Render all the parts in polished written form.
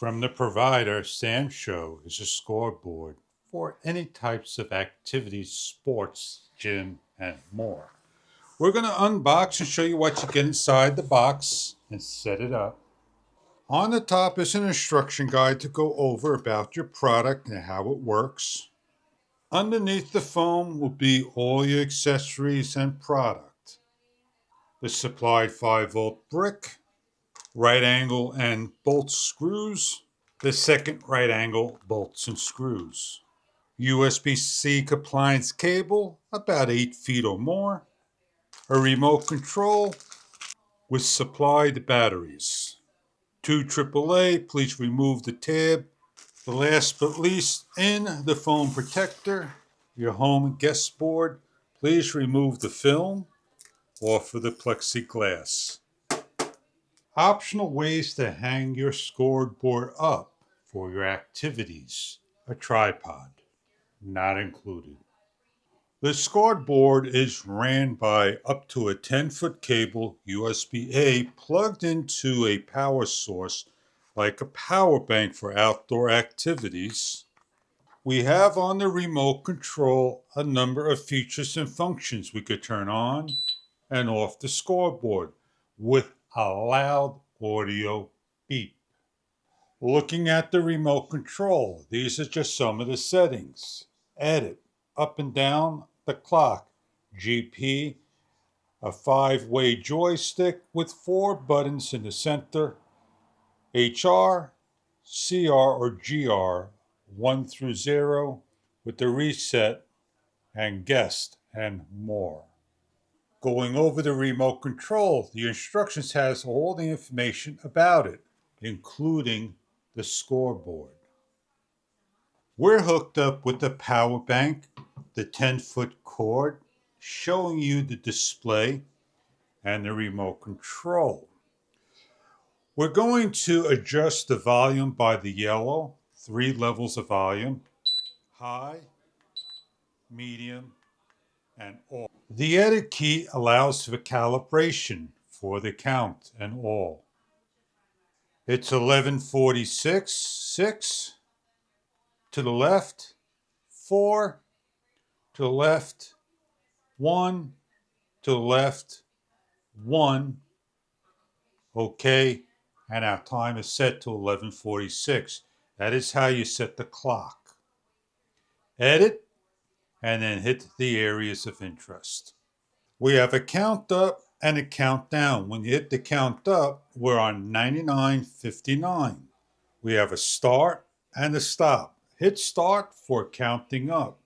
From the provider, Samshow is a scoreboard for any types of activities, sports, gym, and more. We're going to unbox and show you what you get inside the box and set it up. On the top is an instruction guide to go over about your product and how it works. Underneath the phone will be all your accessories and product. The supplied 5-volt brick, right angle and bolt screws, the second right angle bolts and screws. USB-C compliance cable, about 8 feet or more. A remote control with supplied batteries. 2 AAA, please remove the tab. The last but least, in the phone protector, your home guest board, please remove the film off of the plexiglass. Optional ways to hang your scoreboard up for your activities. A tripod, not included. The scoreboard is ran by up to a 10-foot cable USB-A plugged into a power source like a power bank for outdoor activities. We have on the remote control a number of features and functions we could turn on and off the scoreboard with a loud audio beep. Looking at the remote control, these are just some of the settings. Edit, up and down the clock. GP, a 5-way joystick with 4 buttons in the center. HR, CR or GR, 1 through 0, with the reset and guest and more. Going over the remote control, the instructions has all the information about it, including the scoreboard. We're hooked up with the power bank, the 10-foot cord, showing you the display and the remote control. We're going to adjust the volume by the yellow, 3 levels of volume, high, medium, and all. The edit key allows for calibration for the count and all. It's 11:46, 6 to the left, 4 to the left, 1 to the left, 1. Okay, and our time is set to 11:46. That is how you set the clock. Edit, and then hit the areas of interest. We have a count up and a count down. When you hit the count up, we're on 99:59. We have a start and a stop. Hit start for counting up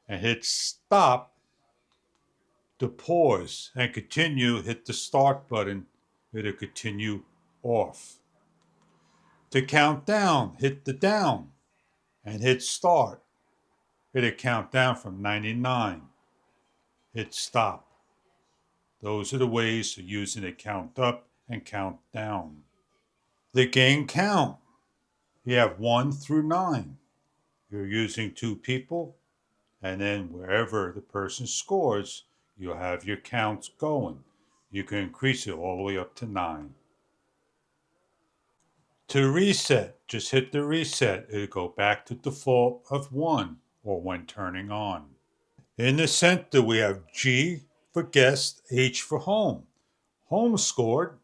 and hit stop to pause and continue. Hit the start button. It'll continue off. To count down, hit the down and hit start. It'll count down from 99. Hit stop. Those are the ways of using a count up and count down. The game count. You have 1 through 9. You're using 2 people, and then wherever the person scores, you'll have your counts going. You can increase it all the way up to 9. To reset, just hit the reset. It'll go back to default of 1 or when turning on. In the center, we have G for guest, H for home. Home scored,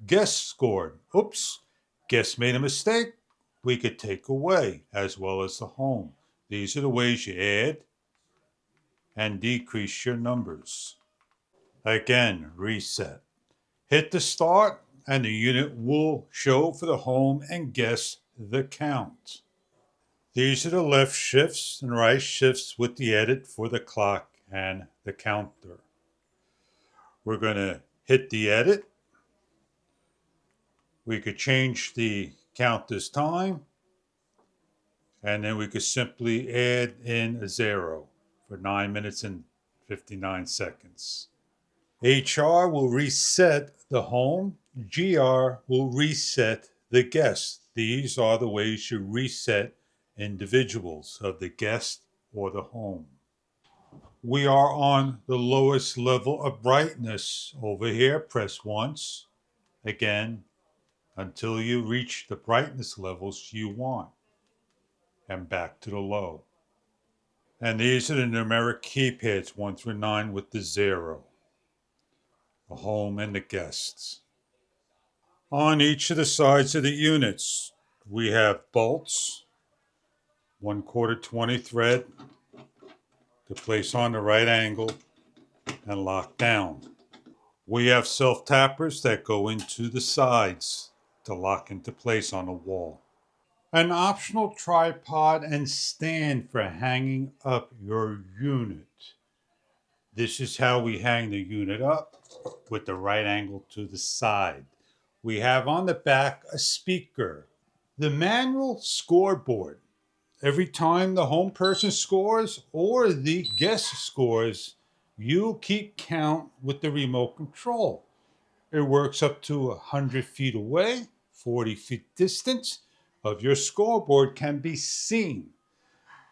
guest scored. Oops, guest made a mistake. We could take away as well as the home. These are the ways you add and decrease your numbers. Again, reset. Hit the start and the unit will show for the home and guest the count. These are the left shifts and right shifts with the edit for the clock and the counter. We're going to hit the edit. We could change the counter's time, and then we could simply add in a 0 for 9 minutes and 59 seconds. HR will reset the home. GR will reset the guest. These are the ways you reset individuals of the guest or the home. We are on the lowest level of brightness over here. Press once. Again, until you reach the brightness levels you want and back to the low. And these are the numeric keypads 1 through 9 with the 0, the home and the guests. On each of the sides of the units, we have bolts, 1/4 20 thread to place on the right angle and lock down. We have self-tappers that go into the sides to lock into place on the wall. An optional tripod and stand for hanging up your unit. This is how we hang the unit up with the right angle to the side. We have on the back a speaker. The manual scoreboard. Every time the home person scores or the guest scores, you keep count with the remote control. It works up to 100 feet away, 40 feet distance of your scoreboard can be seen.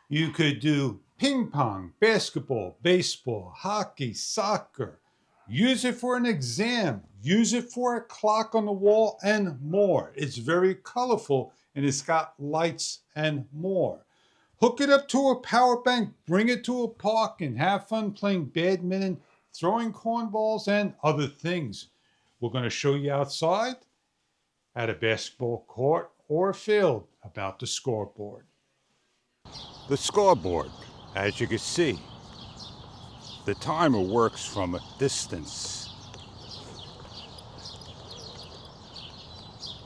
You could do ping pong, basketball, baseball, hockey, soccer. Use it for an exam. Use it for a clock on the wall and more. It's very colorful and it's got lights and more. Hook it up to a power bank, bring it to a park and have fun playing badminton, throwing cornballs and other things. We're going to show you outside at a basketball court or a field about the scoreboard. The scoreboard, as you can see, the timer works from a distance.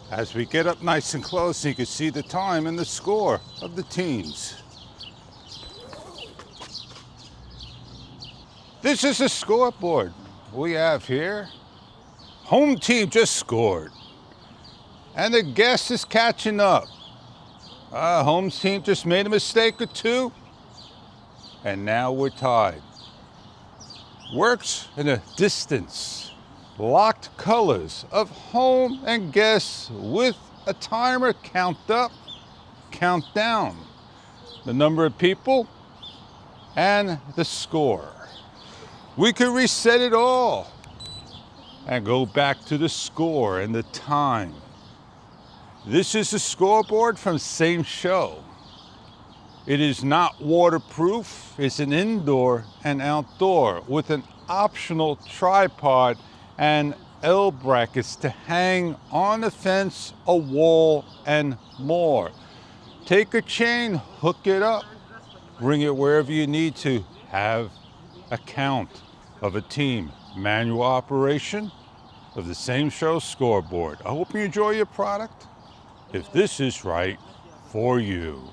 As we get up nice and close, you can see the time and the score of the teams. This is the scoreboard we have here. Home team just scored, and the guest is catching up. Home team just made a mistake or two, and now we're tied. Works in a distance. Locked colors of home and guests with a timer, count up, count down. The number of people and the score. We could reset it all and go back to the score and the time. This is a scoreboard from Samshow. It is not waterproof. It's an indoor and outdoor with an optional tripod and L brackets to hang on the fence, a wall, and more. Take a chain, hook it up, bring it wherever you need to. Have a count of a team. Manual operation of the Samshow scoreboard. I hope you enjoy your product. If this is right for you.